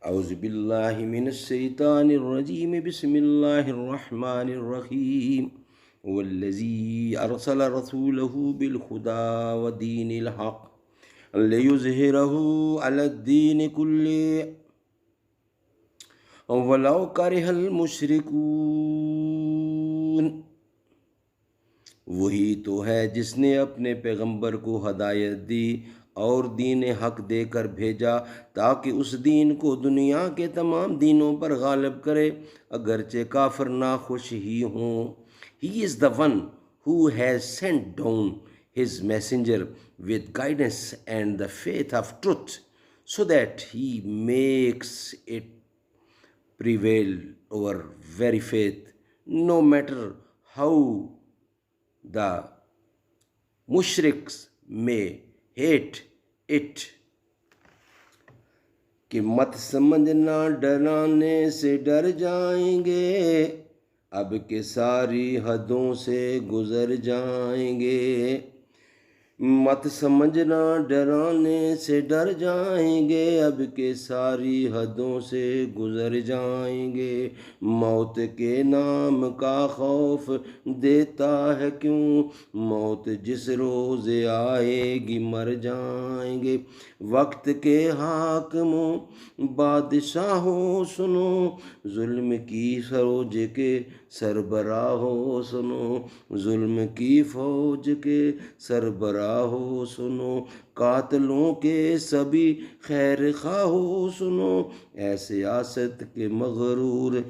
اعوذ باللہ من الشیطان الرجیم بسم اللہ الرحمن الرحیم والذی ارسل رسولہ بالہدی ودین الحق لیظہرہ علی الدین کلہ ولو کرہ المشرکون۔ وہی تو ہے جس نے اپنے پیغمبر کو ہدایت دی اور دین حق دے کر بھیجا تاکہ اس دین کو دنیا کے تمام دینوں پر غالب کرے، اگرچہ کافر ناخوش ہی ہوں۔ He is the one who has sent down his messenger with guidance and the faith of truth, so that he makes it prevail over very faith, no matter how the mushriks may hate it۔ کہ مت سمجھنا ڈرانے سے ڈر جائیں گے، اب کہ ساری حدوں سے گزر جائیں گے۔ مت سمجھنا ڈرانے سے ڈر جائیں گے، اب کہ ساری حدوں سے گزر جائیں گے۔ موت کے نام کا خوف دیتا ہے کیوں، موت جس روز آئے گی مر جائیں گے۔ وقت کے حاکموں بادشاہوں سنو، ظلم کی فوج کے سربراہوں سنو، ظلم کی فوج کے سربراہوں سنو، قاتلوں کے سبھی خیر خواہوں سنو، اے سیاست کے مغرور